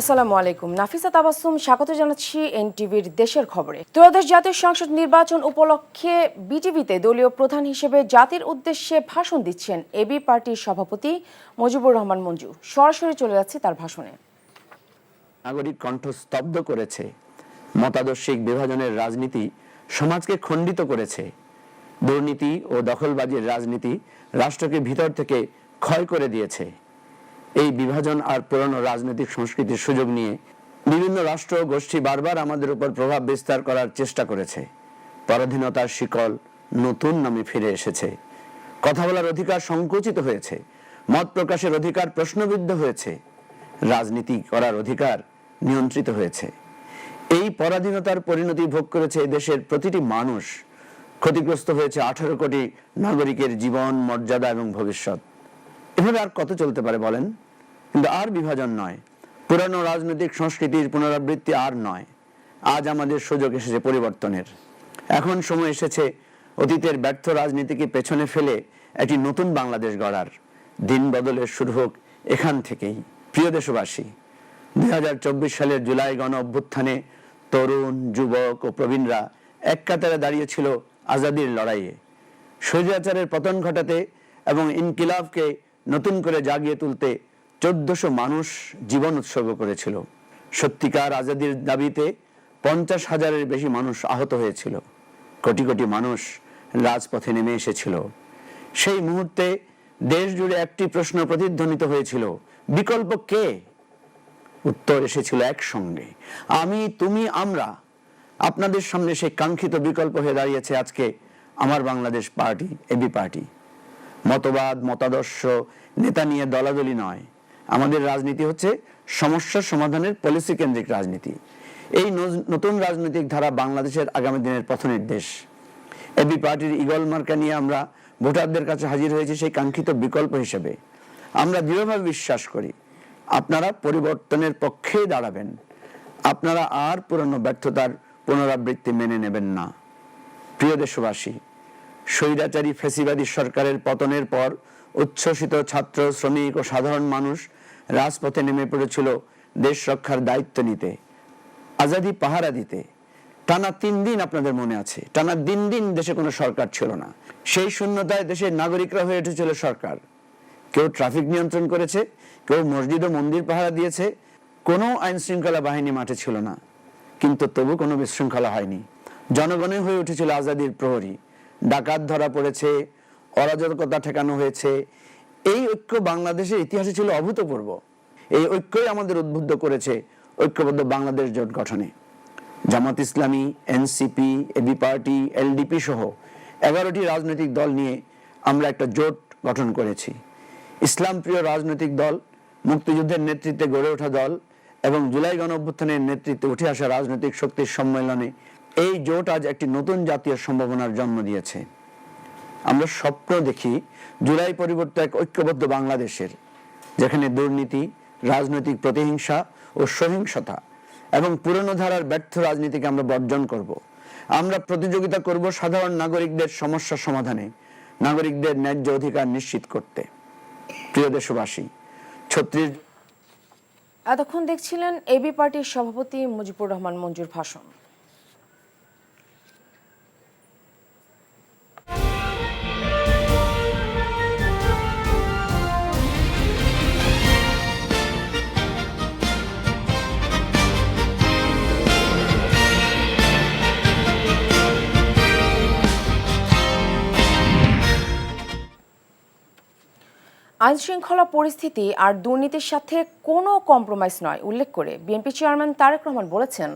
আসসালামু আলাইকুম। নাফিসা তাবাসসুম স্বাগত জানাচ্ছি এনটিভির দেশের খবরে। ত্রয়োদশ জাতীয় সংসদ নির্বাচন উপলক্ষে বিটিভিতে দলীয় প্রধান হিসেবে জাতির উদ্দেশ্যে ভাষণ দিচ্ছেন এবি পার্টির সভাপতি মুজিবুর রহমান মঞ্জু। সরাসরি চলে যাচ্ছে তার ভাষণে। নাগরিক কণ্ঠ স্তব্ধ করেছে, মতাদর্শিক বিভাজনের রাজনীতি সমাজকে খণ্ডিত করেছে, দুর্নীতি ও দখলবাজির রাজনীতি রাষ্ট্রকে ভিতর থেকে ক্ষয় করে দিয়েছে। এই বিভাজন আর পুরনো রাজনৈতিক সংস্কৃতির সুযোগ নিয়ে বিভিন্ন রাষ্ট্র গোষ্ঠী বারবার আমাদের উপর প্রভাব বিস্তার করার চেষ্টা করেছে। পরাধীনতার শিকল নতুন নামে ফিরে এসেছে, কথা বলার অধিকার সংকুচিত হয়েছে, মত প্রকাশের অধিকার প্রশ্নবিদ্ধ হয়েছে, রাজনীতি করার অধিকার নিয়ন্ত্রিত হয়েছে। এই পরাধীনতার পরিণতি ভোগ করেছে দেশের প্রতিটি মানুষ। ক্ষতিগ্রস্ত হয়েছে 18 কোটি নাগরিকের জীবন, মর্যাদা এবং ভবিষ্যৎ। এভাবে আর কত চলতে পারে বলেন? কিন্তু আর বিভাজন নয়, পুরানো রাজনৈতিক সংস্কৃতির পুনরাবৃত্তি আর নয়। আজ আমাদের সুযোগ এসেছে পরিবর্তনের। এখন সময় এসেছে অতীতের ব্যর্থ রাজনীতিকে পেছনে ফেলে একটি নতুন বাংলাদেশ গড়ার। দিন বদলের শুরু হোক এখান থেকেই। প্রিয় দেশবাসী, 2024 সালের জুলাই গণ অভ্যুত্থানে তরুণ, যুবক ও প্রবীণরা এক কাতারে দাঁড়িয়েছিল আজাদির লড়াইয়ে। স্বৈরাচারের পতন ঘটাতে এবং ইনকিলাবকে নতুন করে জাগিয়ে তুলতে 1400 মানুষ জীবন উৎসর্গ করেছিল। সত্যিকার আজাদির দাবিতে 50,000-এর বেশি মানুষ আহত হয়েছিল। কোটি কোটি মানুষ রাজপথে নেমে এসেছিল। সেই মুহূর্তে দেশ জুড়ে একটি প্রশ্ন প্রতিধ্বনিত হয়েছিল, বিকল্প কে? উত্তর এসেছিল একসঙ্গে, আমি, তুমি, আমরা। আপনাদের সামনে সেই কাঙ্ক্ষিত বিকল্প হয়ে দাঁড়িয়েছে আজকে আমার বাংলাদেশ পার্টি, এবি পার্টি। মতবাদ, মতাদর্শ, নেতা নিয়ে দলাদলি নয়। আমাদের রাজনীতি হচ্ছে সমস্যার সমাধানের পলিসি কেন্দ্রিক রাজনীতি। এই নতুন রাজনৈতিক ধারা বাংলাদেশের আগামী দিনের পথনির্দেশ। এবি পার্টির ঈগল মার্কা নিয়ে আমরা ভোটারদের কাছে হাজির হয়েছি সেই কাঙ্ক্ষিত বিকল্প হিসেবে। আমরা দৃঢ়ভাবে বিশ্বাস করি আপনারা পরিবর্তনের পক্ষেই দাঁড়াবেন। আপনারা আর পুরনো ব্যর্থতার পুনরাবৃত্তি মেনে নেবেন না। প্রিয় দেশবাসী, স্বৈরাচারী ফ্যাসিবাদী সরকারের পতনের পর উচ্ছ্বসিত ছাত্র, শ্রমিক ও সাধারণ মানুষ রাজপথে নেমে পড়েছিল দেশ রক্ষার দায়িত্ব নিতে, আজাদি পাহারা দিতে। টানা 3 দিন, আপনাদের মনে আছে, টানা 3 দিন দেশে কোনো সরকার ছিল না। সেই শূন্যতায় দেশের নাগরিকরা হয়ে উঠেছিল সরকার। কেউ ট্রাফিক নিয়ন্ত্রণ করেছে, কেউ মসজিদ ও মন্দির পাহারা দিয়েছে। কোনো আইন শৃঙ্খলা বাহিনী মাঠে ছিল না, কিন্তু তবু কোনো বিশৃঙ্খলা হয়নি। জনগণই হয়ে উঠেছিল আজাদির প্রহরী। ডাকাত ধরা পড়েছে, অরাজকতা ঠেকানো হয়েছে। এই ঐক্য বাংলাদেশের ইতিহাসে ছিল অভূতপূর্ব। এই ঐক্যই আমাদের উদ্বুদ্ধ করেছে ঐক্যবদ্ধ বাংলাদেশ জোট গঠনে। Jamaat Islami, NCP, AB party, LDP সহ 11টি রাজনৈতিক দল নিয়ে আমরা একটা জোট গঠন করেছি। ইসলাম প্রিয় রাজনৈতিক দল, মুক্তিযুদ্ধের নেতৃত্বে গড়ে ওঠা দল এবং জুলাই গণ অভ্যুত্থানের নেতৃত্বে উঠে আসা রাজনৈতিক শক্তির সম্মেলনে এই জোট আজ একটি নতুন জাতীয় সম্ভাবনার জন্ম দিয়েছে। আমরা স্বপ্ন দেখি জুলাই পরিবর্তে এক ঐক্যবদ্ধ বাংলাদেশের, যেখানে দুর্নীতি, রাজনৈতিক প্রতিহিংসা ও সহিংসতা এবং পুরনো ধারার ব্যর্থ রাজনীতিকে আমরা বর্জন করব। আমরা প্রতিযোগিতা করব সাধারণ নাগরিকদের সমস্যা সমাধানে, নাগরিকদের ন্যায্য অধিকার নিশ্চিত করতে। প্রিয় দেশবাসী, এতক্ষণ দেখছিলেন এবি পার্টির সভাপতি মুজিবুর রহমান মঞ্জুর ভাষণ। আইন শৃঙ্খলা পরিস্থিতি আর দুর্নীতির সাথে কোনো কম্প্রোমাইজ নয় উল্লেখ করে বিএনপি চেয়ারম্যান তারেক রহমান বলেছেন,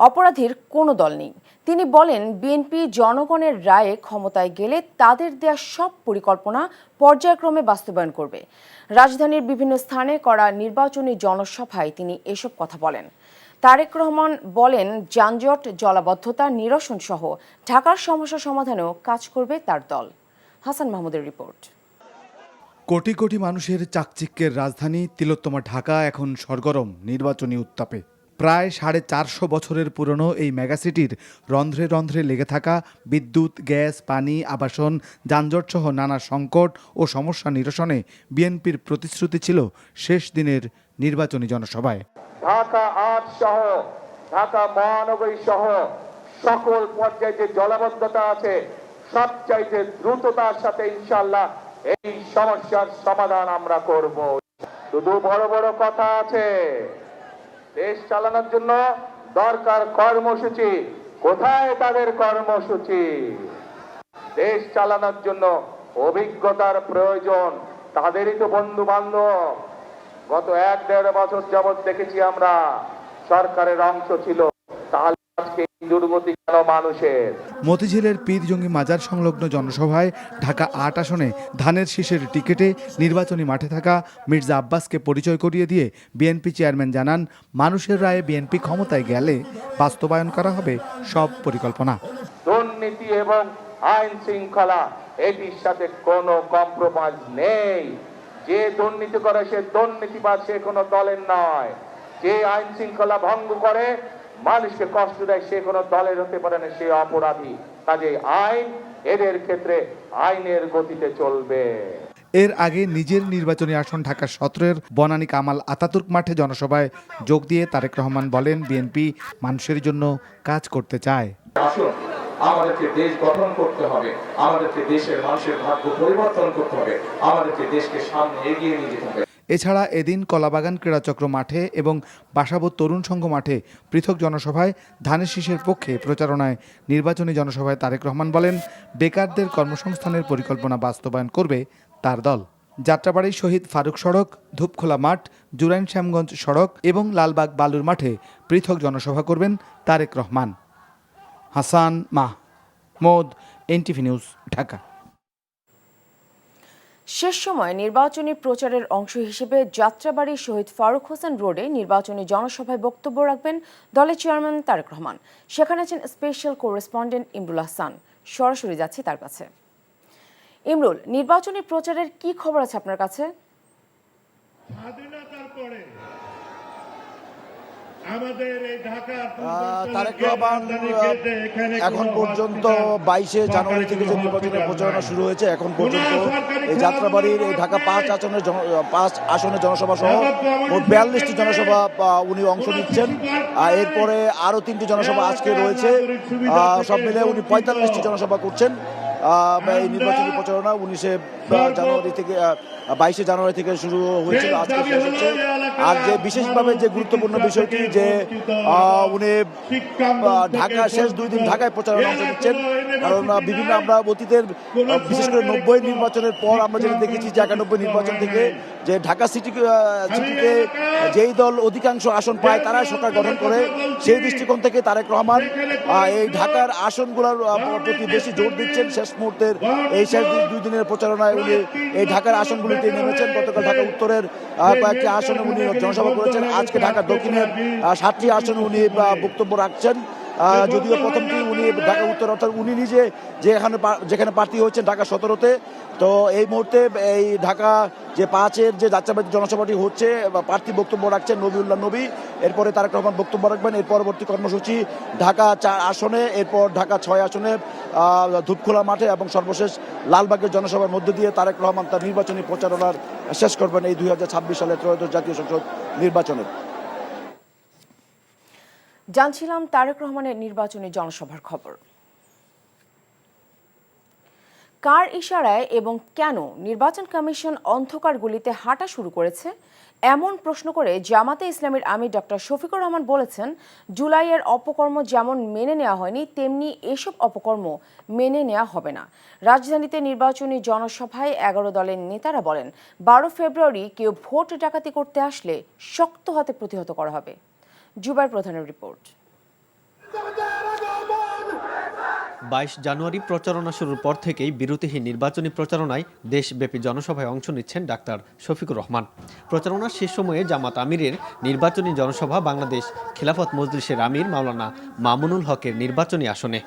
অপরাধীর কোনো দল নেই। তিনি বলেন, বিএনপি জনগণের রায়ে ক্ষমতায় গেলে তাদের দেয়া সব পরিকল্পনা পর্যায়ক্রমে বাস্তবায়ন করবে। রাজধানীর বিভিন্ন স্থানে করা নির্বাচনী জনসভায় তিনি এসব কথা বলেন। তারেক রহমান বলেন, যানজট, জলাবদ্ধতা নিরসন সহ ঢাকার সমস্যা সমাধানেও কাজ করবে তার দল। হাসান মাহমুদের রিপোর্ট। কোটি কোটি মানুষের চাকচিক্যের রাজধানী তিলোত্তমা ঢাকা এখন সরগরম নির্বাচনী উত্তাপে। প্রায় 450 বছরের পুরনো এই মেগাসিটির রন্ধ্রে রন্ধ্রে লেগে থাকা বিদ্যুৎ, গ্যাস, পানি, আবাসন, যানজট সহ নানা সংকট ও সমস্যা নিরসনে বিএনপির প্রতিশ্রুতি ছিল শেষ দিনের নির্বাচনী জনসভায়। ঢাকা ৮ সহ ঢাকা মহানগরী সহ সকল পর্যায়ে যে জলাবদ্ধতা আছে সবচাইতে দ্রুততার সাথে ইনশাআল্লাহ এই সমস্যার সমাধান আমরা করব। শুধু বড় বড় কথা আছে, দেশ চালানোর জন্য দরকার কর্মসূচি। কোথায় তাদের কর্মসূচি? দেশ চালানোর জন্য অভিজ্ঞতার প্রয়োজন, তাদেরই তো বন্ধু বান্ধব। গত ১-১.৫ বছর যাবৎ দেখেছি আমরা সরকারের অংশ ছিল, তাহলে আজকে এই দুর্গতি কেন মানুষের? মতিঝিলের পীর জঙ্গি মাজার সংলগ্ন জনসভায় ঢাকা ৮ আসনে ধানের শীষের টিকেটে নির্বাচনী মাঠে থাকা মির্জা আব্বাসকে পরিচয় করিয়ে দিয়ে বিএনপি চেয়ারম্যান জানান, মানুষের রায়ে বিএনপি ক্ষমতায় গেলে বাস্তবায়ন করা হবে সব পরিকল্পনা। দুর্নীতি এবং আইন শৃঙ্খলা এটির সাথে কোনো কম্প্রোমাইজ নেই। যে দুর্নীতি করে সে দুর্নীতিবাদ, সে কোনো দলের নয়। যে আইন শৃঙ্খলা ভঙ্গ করে মানুষকে কষ্ট দেয় সে কোনো দলের হতে পারে না, সে অপরাধী। কাজে আইন এদের ক্ষেত্রে আইনের গতিতে চলবে। এর আগে নিজের নির্বাচনী আসন ঢাকা ১৭-এর বনানী কামাল আতাতুর্ক মাঠে জনসভায় যোগ দিয়ে তারেক রহমান বলেন, বিএনপি মানুষের জন্য কাজ করতে চায়। আসুন, আমাদেরকে দেশ গঠন করতে হবে, আমাদেরকে দেশের মানুষের ভাগ্য পরিবর্তন করতে হবে, আমাদেরকে দেশকে সামনে এগিয়ে নিয়ে যেতে হবে। এছাড়া এদিন কলাবাগান ক্রীড়াচক্র মাঠে এবং বাসাবোধ তরুণ সংঘ মাঠে পৃথক জনসভায় ধানের শীষের পক্ষে প্রচারণায় নির্বাচনী জনসভায় তারেক রহমান বলেন, বেকারদের কর্মসংস্থানের পরিকল্পনা বাস্তবায়ন করবে তার দল। যাত্রাবাড়ী শহীদ ফারুক সড়ক, ধূপখোলা মাঠ, জুরাইন শ্যামগঞ্জ সড়ক এবং লালবাগ বালুর মাঠে পৃথক জনসভা করবেন তারেক রহমান। Hasan Mahmud, NTV news, Dhaka. শেষ সময় নির্বাচনী প্রচারের অংশ হিসেবে যাত্রাবাড়ী শহীদ ফারুক হোসেন রোডে নির্বাচনী জনসভায় বক্তব্য রাখবেন দলের চেয়ারম্যান তারেক রহমান। সেখানে আছেন স্পেশাল করেসপন্ডেন্ট ইমরুল হাসান। সরাসরি যাচ্ছি তার কাছে। ইমরুল, নির্বাচনী প্রচারের কি খবর আছে আপনার কাছে? তারেক রহমান এখন পর্যন্ত 22শে জানুয়ারি থেকে যে নির্বাচনের প্রচারণা শুরু হয়েছে, এখন পর্যন্ত এই যাত্রাবাড়ির এই ঢাকা 5 আসনের জনসভা সহ মোট 42টি জনসভা উনি অংশ নিচ্ছেন। এরপরে আরও 3টি জনসভা আজকে রয়েছে, সব মিলে উনি 45টি জনসভা করছেন। এই নির্বাচনী প্রচারণা 22শে জানুয়ারি থেকে শুরু হয়েছিল, আজকে শেষ হচ্ছে। আর যে বিশেষভাবে যে গুরুত্বপূর্ণ বিষয়টি যে উনি ঢাকা শেষ 2 দিন ঢাকায় প্রচারণা অংশ নিচ্ছেন, কারণ বিভিন্ন আমরা অতীতের বিশেষ করে 90 নির্বাচনের পর আমরা যেটা দেখেছি যে 91 নির্বাচন থেকে যে ঢাকা সিটিতে যেই দল অধিকাংশ আসন পায় তারাই সরকার গঠন করে। সেই দৃষ্টিকোণ থেকে তারেক রহমান এই ঢাকার আসনগুলোর প্রতি বেশি জোর দিচ্ছেন। শেষ মুহূর্তের এই শেষ 2 দিনের প্রচারণায় উনি এই ঢাকার আসনগুলিতে নেমেছেন। গতকাল ঢাকা উত্তরের কয়েকটি আসনে উনি জনসভা করেছেন। আজকে ঢাকা দক্ষিণের 7টি আসনে উনি বক্তব্য রাখছেন। যদিও প্রথমটি উনি ঢাকা উত্তর, অর্থাৎ উনি নিজে যেখানে প্রার্থী হয়েছেন ঢাকা 17-তে। তো এই মুহূর্তে এই ঢাকা যে 5-এর যে যাত্রাবাড়ি জনসভাটি হচ্ছে, প্রার্থী বক্তব্য রাখছেন নবীউল্লাহ নবী। এরপরে তারেক রহমান বক্তব্য রাখবেন। এর পরবর্তী কর্মসূচি ঢাকা 4 আসনে, এরপর ঢাকা 6 আসনে ধূপখোলা মাঠে এবং সর্বশেষ লালবাগের জনসভার মধ্য দিয়ে তারেক রহমান তার নির্বাচনী প্রচারণার শেষ করবেন এই 2026 সালের ত্রয়োদশ জাতীয় সংসদ নির্বাচনের। জানছিলাম তারেক রহমানের নির্বাচনী জনসভার খবর। কার ইশারায় এবং কেন নির্বাচন কমিশন অন্ধকার গলিতে হাঁটা শুরু করেছে এমন প্রশ্ন করে জামাতে ইসলামীর আমির ডক্টর শফিকুর রহমান বলেছেন, জুলাইয়ের অপকর্ম যেমন মেনে নেওয়া হয়নি তেমনি এসব অপকর্ম মেনে নেওয়া হবে না। রাজধানীতে নির্বাচনী জনসভায় 11 দলের নেতারা বলেন, 12 ফেব্রুয়ারি কেউ ভোট ডাকাতি করতে আসলে শক্ত হাতে প্রতিহত করা হবে। জুবাইর প্রধানের রিপোর্ট। 22 জানুয়ারি প্রচারণা শুরুর পর থেকেই বিরতিহীন নির্বাচনী প্রচারণায় দেশব্যাপী জনসভায় অংশ নিচ্ছেন ডাক্তার শফিকুর রহমান। প্রচারণার শেষ সময়ে জামাত আমিরের নির্বাচনী জনসভা বাংলাদেশ খিলাফত মজলিসের আমির মাওলানা মামুনুল হকের নির্বাচনী আসনে।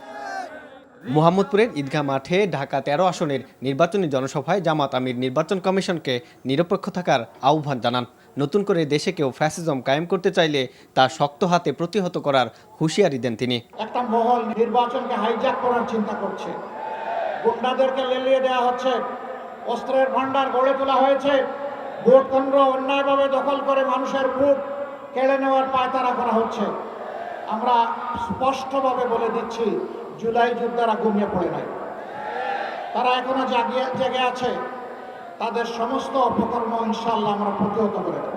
মোহাম্মদপুরের ঈদগাহ মাঠে ঢাকা 13 আসনের নির্বাচনী জনসভায় জামাত আমির নির্বাচন কমিশনকে নিরপেক্ষ থাকার আহ্বান জানান। নতুন করে দেশে কেউ ফ্যাসিজম কায়েম করতে চাইলে তা শক্ত হাতে প্রতিহত করার হুঁশিয়ারি দেন তিনি। একটা মহল নির্বাচনকে হাইজ্যাক করার চিন্তা করছে, গুন্ডাদেরকে লেলিয়ে দেওয়া হচ্ছে, অস্ত্রের ভান্ডার গড়ে তোলা হয়েছে, ভোট কেন্দ্র অন্যায়ভাবে দখল করে মানুষের ভোট কেড়ে নেওয়ার পায়তারা করা হচ্ছে। আমরা স্পষ্টভাবে বলে দিচ্ছি, জুলাই যোদ্ধারা ঘুমিয়ে পড়ে নাই, তারা এখনো জেগে আছে। তাদের সমস্ত অপকর্ম ইনশাআল্লাহ আমরা প্রতিহত করে দেব।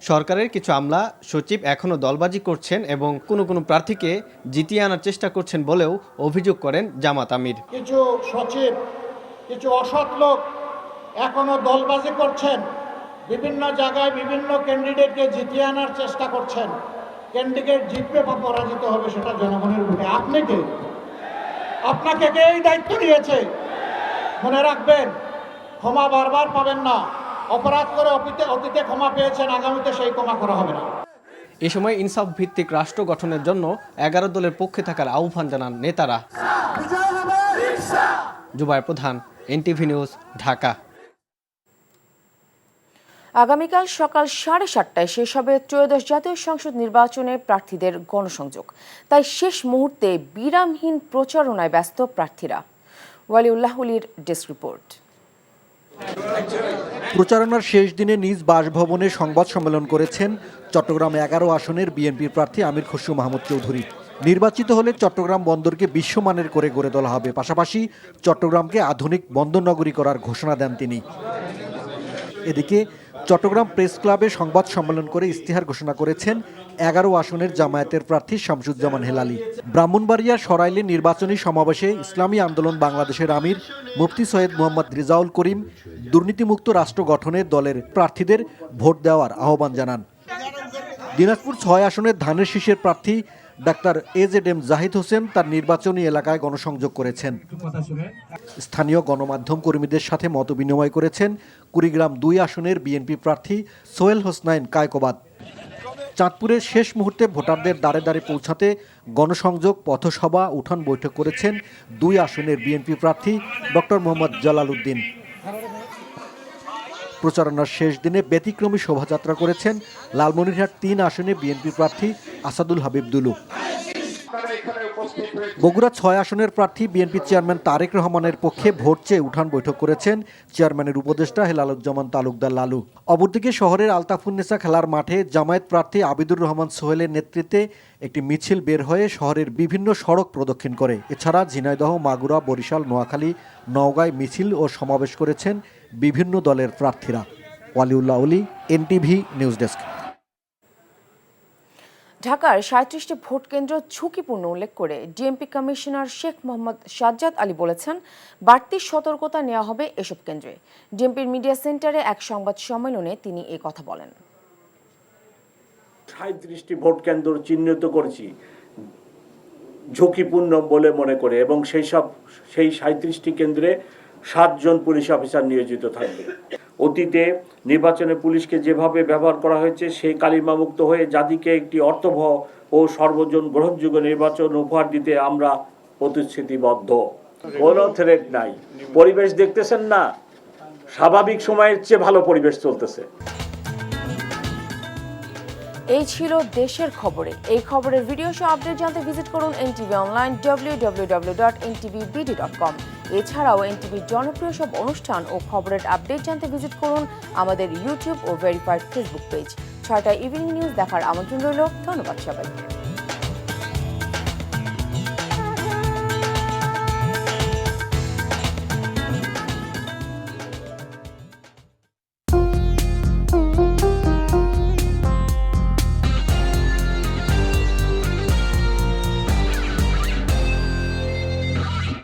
সরকারের কিছু আমলা সচিব এখনও দলবাজি করছেন এবং কোনো প্রার্থীকে জিতিয়ে আনার চেষ্টা করছেন বলেও অভিযোগ করেন জামাত আমির। কিছু সচিব, কিছু অসৎ লোক এখনো দলবাজি করছেন, বিভিন্ন জায়গায় বিভিন্ন ক্যান্ডিডেটকে জিতিয়ে আনার চেষ্টা করছেন। ক্যান্ডিডেট জিতবে বা পরাজিত হবে সেটা জনগণের ভোটে। আপনি কে? আপনাকে কে এই দায়িত্ব দিয়েছে? মনে রাখবেন, ক্ষমা বারবার পাবেন না। অপরাধ করে অতীতে ক্ষমা পেয়েছেন, আগামীতে সেই ক্ষমা করা হবে না। এ সময় ইনসাফ ভিত্তিক রাষ্ট্র গঠনের জন্য 11 দলের পক্ষে থাকার আহ্বান জানান নেতারা। জুবায়ের প্রধান, এনটিভি নিউজ, ঢাকা। আগামীকাল সকাল 7:30টায় শেষ হবে ত্রয়োদশ জাতীয় সংসদ নির্বাচনে প্রার্থীদের গণসংযোগ। তাই শেষ মুহূর্তে বিরামহীন প্রচারণায় ব্যস্ত প্রার্থীরা। Waliullah Ulir desk report. প্রচারণার শেষ দিনে নিজ বাসভবনে সংবাদ সম্মেলন করেছেন চট্টগ্রাম 11 আসনের বিএনপির প্রার্থী আমির খসরু মাহমুদ চৌধুরী। নির্বাচিত হলে চট্টগ্রাম বন্দরকে বিশ্বমানের করে গড়ে তোলা হবে, পাশাপাশি চট্টগ্রামকে আধুনিক বন্দরনগরী করার ঘোষণা দেন তিনি। এদিকে চট্টগ্রাম প্রেস ক্লাবে সংবাদ সম্মেলন করে ইস্তিহার ঘোষণা করেছেন 11 আসনের জামায়াতের প্রার্থী শামসুজ্জামান হেলালি। ব্রাহ্মণবাড়িয়ার সরাইলে নির্বাচনী সমাবেশে ইসলামী আন্দোলন বাংলাদেশের আমির মুফতি সৈয়দ মোহাম্মদ রিজাউল করিম দুর্নীতিমুক্ত রাষ্ট্র গঠনে দলের প্রার্থীদের ভোট দেওয়ার আহ্বান জানান। দিনাজপুর 6 আসনের ধানের শীষের প্রার্থী ডাক্তার AZM জাহিদ হোসেন তার নির্বাচনী এলাকায় গণসংযোগ করেছেন। স্থানীয় গণমাধ্যম কর্মীদের সাথে মতবিনিময় করেছেন কুড়িগ্রাম 2 আসনের বিএনপি প্রার্থী সোহেল হোসনাইন কায়কোবাদ। চাঁদপুরের শেষ মুহূর্তে ভোটারদের দ্বারে দ্বারে পৌঁছাতে গণসংযোগ, পথসভা, উঠান বৈঠক করেছেন 2 আসনের বিএনপি প্রার্থী ডক্টর মোহাম্মদ জালাল উদ্দিন। প্রচারণার শেষ দিনে ব্যতিক্রমী শোভাযাত্রা করেছেন লালমনিরহাট 3 আসনে বিএনপি প্রার্থী আসাদুল হাবিব দুলু। বগুড়া 6 আসনের প্রার্থী বিএনপি চেয়ারম্যান তারেক রহমানের পক্ষে ভোট চেয়ে উঠান বৈঠক করেছেন চেয়ারম্যানের উপদেষ্টা হেলালুজ্জামান তালুকদার লালু। অপরদিকে শহরের আলতাফুন্নেসা খেলার মাঠে জামায়াত প্রার্থী আবিদুর রহমান সোহেলের নেতৃত্বে একটি মিছিল বের হয়ে শহরের বিভিন্ন সড়ক প্রদক্ষিণ করে। এছাড়া ঝিনাইদহ, মাগুরা, বরিশাল, নোয়াখালী, নওগাঁয় মিছিল ও সমাবেশ করেছেন বিভিন্ন দলের প্রার্থীরা। ওয়ালিউল্লাহ উলি, এনটিভি নিউজ ডেস্ক। ঢাকার 37টি ভোট কেন্দ্র ঝুঁকিপূর্ণ উল্লেখ করে ডিএমপি কমিশনার শেখ মোহাম্মদ সাজ্জাদ আলী বলেছেন, বাড়তি সতর্কতা নেওয়া হবে এসব কেন্দ্রে। ডিএমপির মিডিয়া সেন্টারে এক সংবাদ সম্মেলনে তিনি এই কথা বলেন। 37টি ভোট কেন্দ্র চিহ্নিত করেছি ঝুঁকিপূর্ণ বলে মনে করে, এবং সেই 37টি কেন্দ্রে 7 জন পুলিশ অফিসার নিয়োজিত থাকবে। অতীতে নির্বাচনে পুলিশকে যেভাবে ব্যবহার করা হয়েছে সেই কালিমামুক্ত হয়ে জাতিকে একটি অর্থবহ ও সর্বজন গ্রহণযোগ্য নির্বাচন উপহার দিতে আমরা প্রতিশ্রুতিবদ্ধ। কোনো থ্রেট নাই। পরিবেশ দেখতেছেন না, স্বাভাবিক সময়ের চেয়ে ভালো পরিবেশ চলতেছে। এই ছিল দেশের খবরে। এই খবরের ভিডিও সহ আপডেট জানতে ভিজিট করুন এনটিভি অনলাইন www.ntvbd.com। এছাড়াও এনটিভির জনপ্রিয় সব অনুষ্ঠান ও খবরের আপডেট জানতে ভিজিট করুন আমাদের ইউটিউব ও ভেরিফাইড ফেসবুক পেজ। 6টায় ইভিনিং নিউজ দেখার আমন্ত্রণ রইল। ধন্যবাদ সবাইকে।